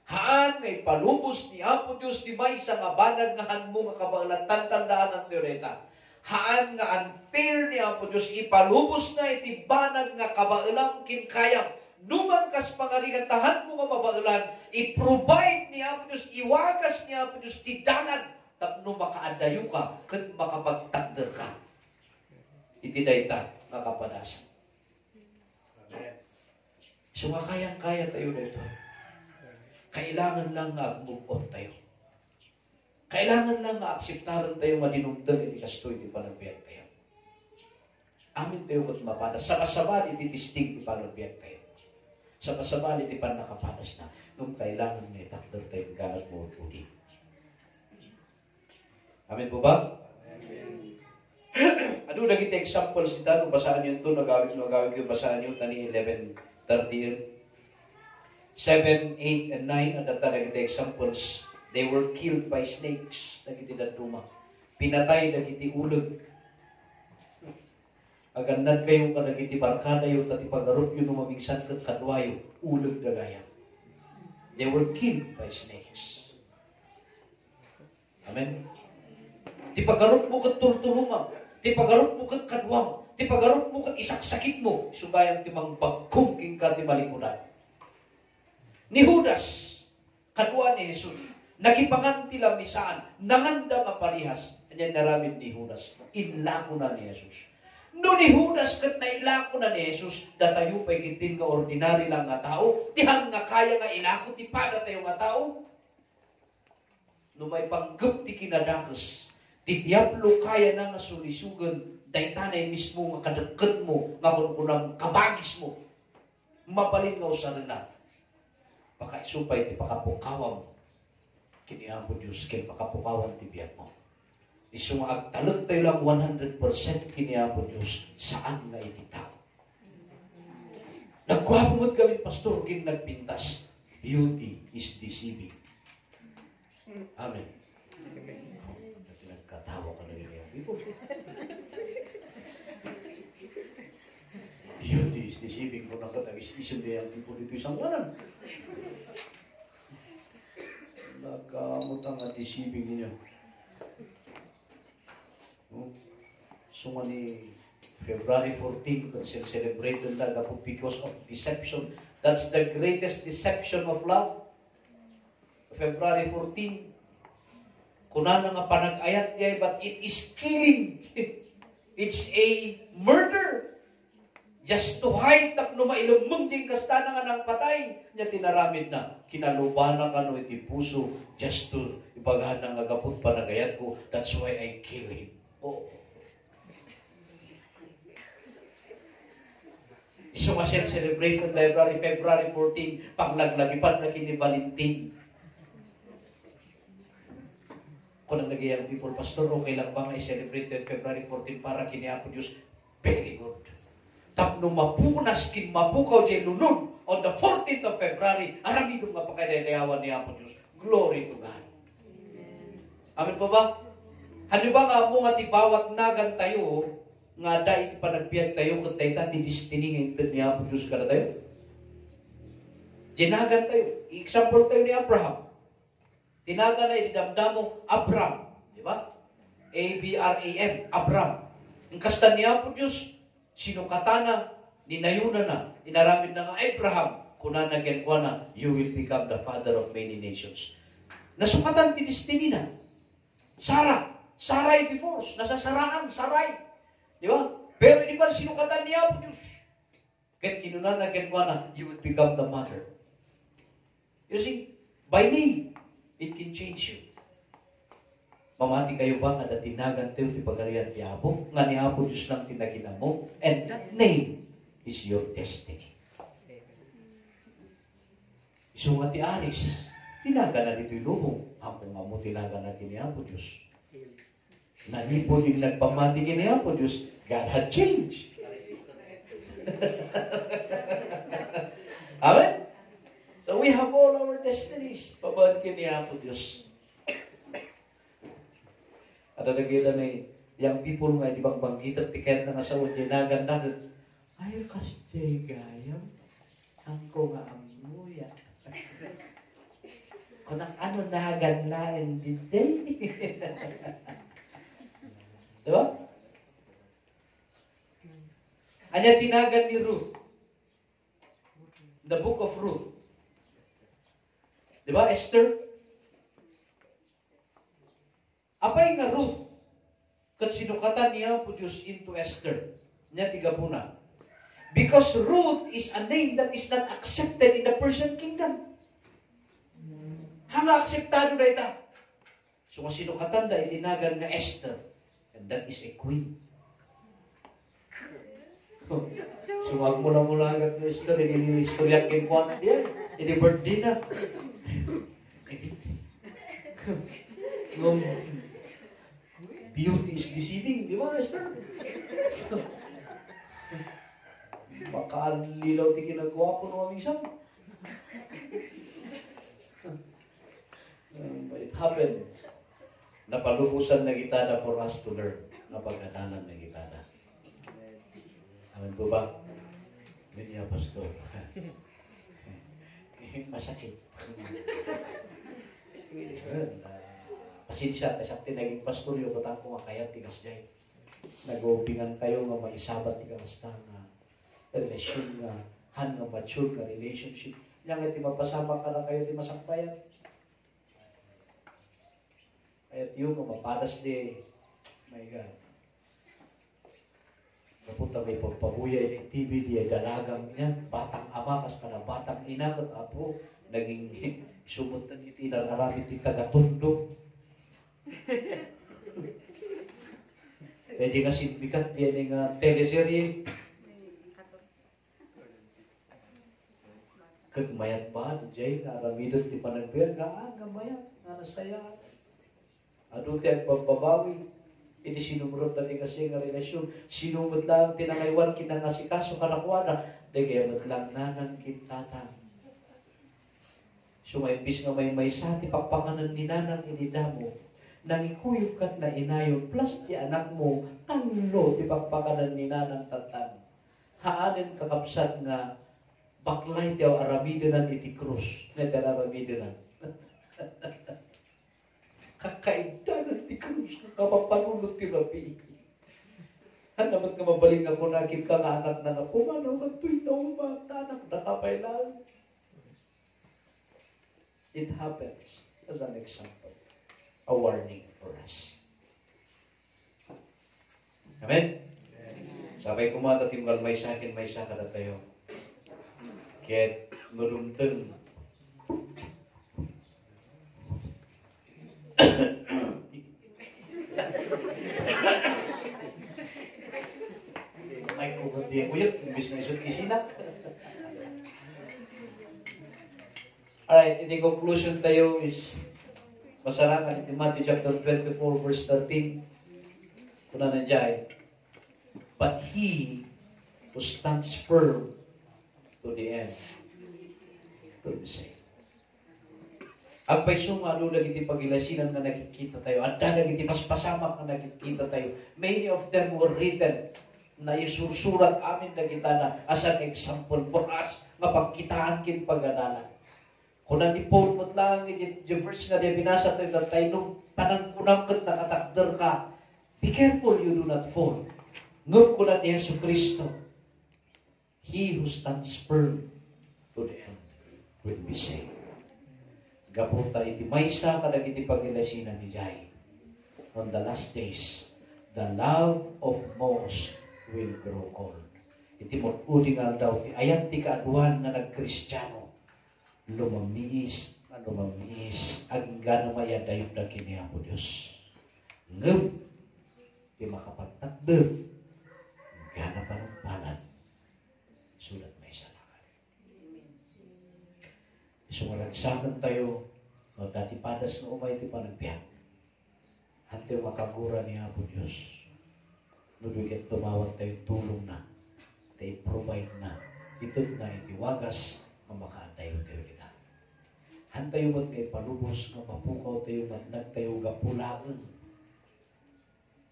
Haan ngay palubos ni Apo Diyos di may sa mabanag nga han mo nga kabanglan tandaan ng teoreta. Haan nga unfair ni Apo Diyos ipalubos na iti banag nga kabanglan kinkayam. Numan kas pangarigantahan mo nga mabanglan, i-provide ni Apo Diyos, iwagas ni Apo Diyos ti dalan tapno makaadayo ka ket makapagtagder ka. Iti dayta nga kapadasan. So makayang-kaya tayo dito. Kailangan lang nga move on tayo. Kailangan lang nga akseptaran tayo malinungdag iti kastoy iti panagbiag tayo. Amin tayo kat mapadas. Sa kasabal iti distinct iti panagbiag tayo. Sa kasabal iti pan nakapadas na. Nung kailangan nga itakder tayo galat mo uli. Amin po ba? Amen. Ano naging examples dito? Nung basahan nyo ito, nagawin ko basahan nyo, tani 11:30. 7, 8, and 9 at talaga examples. They were killed by snakes. Nagiti daduma. Pinatay nagiti ulag. Aganad kayo ka nagiti barkada yung tati pagarup yun umamingsan kat kadwayo. Ulag dagaya. They were killed by snakes. Amen? Ti pagarot mo kat tultulungan, ti pagarot mo kat kadwang, ti pagarot mo kat isaksakit mo, sugayang ti mangbagkong king ka ti malikudan. Ni Judas, kadwa ni Jesus, nagipangan ti lamisaan, nanganda nga parihas, anyan naramid ni Judas, inlako na ni Jesus. No ni Judas kat nailako na ni Jesus, datayo pa'y kitin nga ordinary lang nga tao, tihan nga kaya nga ilako, ti pada tayo nga tao. No may panggap ti kinadakes, ti diablo kaya na nga sulisugan, daytanay mismo nga kadagkat mo, nga kunang kabagis mo, mapalin nga usanan na, pakaisupay ti pakapukawam, kinihan po Diyos, kaya pakapukawam ti biyag mo. Iso nga agtalot tayo lang 100% kiniya po Diyos, saan nga iti tao. Nagkwapumod kami, pastor, kin nagpintas. Beauty is deceiving. Amen. Dati nagkatawa ka na ganyan. Beauty is deceiving. Kung nakatagis-isip na yung tipo dito isang wanan. Nakamot ang deceiving ninyo. So ni February 14, kasi celebrated na because of deception. That's the greatest deception of love. February 14, kunan nga panag-ayat niya, but it is killing. It's a murder. Just to hide, tapno mailumong diyang kastana nga ng patay. Niya tinaramid na, kinalubana ka no iti puso, just to ibagahan ng agapot panagayat ko. That's why I kill him. Oh. Iso nga celebrated February 14, panglaglagipan na kini Valentin. Kung ang nagayang people, pastor, okay lang ba nga i-celebrate February 14 para kini Apo Diyos? Very good. Tapno mapunas kin mapukaw jay lunod on the 14th of February, aramidong nga pakadayawan ni Apo Diyos. Glory to God. Amen po ba? Ano ba nga mo nga tibawat nagan tayo, nga dahil panagbiag tayo, kung tayo ti destiny nga intad niya po Diyos ka na tayo? Tinagan tayo. Example tayo ni Abraham. Tinagan na idamdamo, Abram. Di ba? A-B-R-A-M, Abram. Ang kasta niya po Diyos, sinukatana, ninayuna na, inaramid na nga, Abraham, kunan na genkwana, you will become the father of many nations. Nasukatan ti destiny na. Sarai before, nasasaraan, Sarai. Di ba? Pero hindi pa sinukatan niya po Diyos. Kaya kinunan na kenkwana, you will become the mother. You see, by name, it can change you. Pamati kayo ba nga tinagan tayo ti pagarian ti Apo? Nga ni Apo Diyos lang tinagina mo. And that name is your destiny. Iso nga ti Aris, tinagan na dito'y lubong. Ako nga mo tinagan na kini Apo Diyos. Nanipod yung nagpamati kini Apo Diyos, God had changed. Amen? So we have all our destinies. Pabad kini Apo Diyos. Ada nagkita na yung people nga, di bang banggitat, tiket na nga sa udinagan na, ay, kasi gayam, ang ko nga ang muya. Kung ang ano nagan lain din diba? Anya tinagan ni Ruth. The book of Ruth. Diba, Esther? Apay nga Ruth, kat sinukatan niya po Diyos into Esther. Niya tiga po na. Because Ruth is a name that is not accepted in the Persian kingdom. Hanga akseptado na ita. So, kung sinukatan na itinagan nga Esther, and that is a queen. So, wag mo na mula agad na Esther, hindi istorya kinkwan yan. Hindi birthday na. Beauty is deceiving, di ba, Esther? Makalilaw ti kinagwapo ng aming isang. It happens. Napalubusan na kita na for us to learn. Napagkanalan na kita na. Amen po ba? Ganyan, Pastor. Masakit. Pasensya, tasakti naging pastoryo, kutang ko nga kayat tigas jay. Nag-uupingan kayo nga maisabat tigas na nga relasyon nga, han nga mature nga relationship. Yang iti mapasama ka na kayo di masakbayan. Kaya tiyo nga mapadas di, my God. Kapunta may pagpabuyay ng TV di dalagang niya, batang ama kas ka na batang ina kat apo, naging sumot na iti nag-aramit ti tagatundok. Kaya di nga simpikat di nga teleserye. Kagmayat ba? Jay, naramidot ti panagbiyan, nga mayat, nga nasaya. Ado ti agbabawi. Iti sinumurot na ti kasi nga relasyon. Sinumot lang tinangaywan kinangasikaso kanakuana. Di kaya matlang nanang kitatan. So may bis nga may sa ti pakpakanan ni nanang inidamo. Nangikuyog kat na inayon plus ti anak mo kanlo ti pakpakanan ni nanang tatan. Haanin kakapsat nga baklay ti aramidanan iti krus. Nga aramidanan. Kakaidanan ti krus kapapanulot ti rapi. Naman nga mabaling ako nakit ka nga anak na nga pumanaw ka tuwing na umata anak na kapay lang. It happens as an example. A warning for us. Amen? Sabay kumata timbal may sakin, may saka na tayo. Kaya nulumteng. May kukunti ang kuyot, imbis na isot isinak. Alright, in conclusion tayo is masarakan in Matthew chapter 24 verse 13. Kuna nandiyan. But he who stands firm to the end will be saved. Ang paisong ano lagi ti pagilasinan nga nakikita tayo. At lagi ti paspasama nga nakikita tayo. Many of them were written na isursurat amin na kita na as an example for us nga pagkitaan kin pagadalan. Kung ni Paul mo't lang yung verse na di binasa tayo na tayo nung panangkunang kat nakatakder ka, be careful you do not fall. Ngam ko na ni Yesu Kristo, he who stands firm to the end will be saved. Gapunta iti maysa kadag iti pagilasinan ni Jai. On the last days, the love of most will grow cold. Iti mutuding daw, ti ayat ti kaaduan nga nagkristyano, lumamiis, ang gano maya dayog na kiniya po Diyos. Ngam, ti makapagtakder, gana panumpalan, sulat may salakan. Sumaragsakan tayo, no, dati padas na umay ti panagbiyak. Hante makagura niya po Diyos. Nubigit tumawag tayo tulong na, tayo provide na, itod na itiwagas, ang makaantayo tayo kita. Hantayo mo't kay palubos, nga mapukaw tayo, matnag tayo, gapulaan,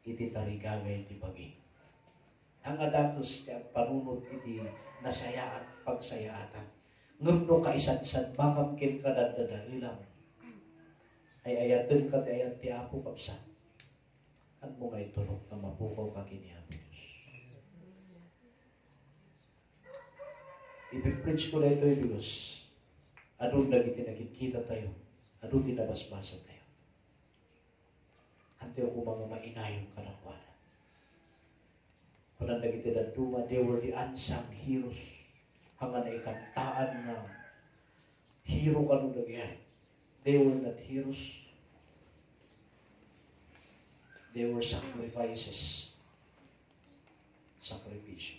iti tarigagay iti bagi. Ang adakos kaya panunod iti nasaya at pagsayaatan. Ngumno kaisan-san, bakam kin kadadadailam, ay ayatin ka ti ayat ti Apo kapsa. At mo ngay tulog na mapukaw ka kiniapo Diyos. Ipipreach ko na ito Diyos. Anong naging nakikita tayo? Anong tinabasbasa tayo? Hantiyo ko mga mainayong kanakwanan. Kung ang naging tinaduma, they were the unsung heroes. Hanga na ikantaan na hero ka nung nagyan. They were not heroes. They were sacrifices. Sakripisyo.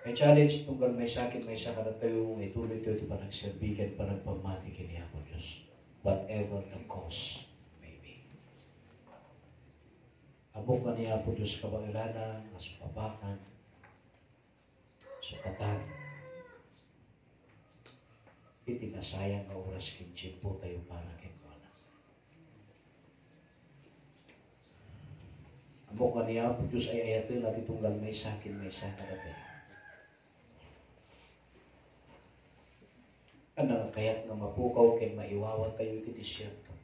May challenge tunggal may sakit, may sakit tayo, may tuloy tayo di pa nagserbigan, pa nagpamati kiniya po Diyos. Whatever the cause may be. Abok man niya po Diyos kabangilana, nasupabakan, sukatan. Itinasayang ang oras kinchip po tayo para kinwana. Abok man niya po Diyos ay ayatin at itunggal may sakin, may sakit tayo. Ano, kaya't nga mapukaw kay maiwawa tayo iti disyerto.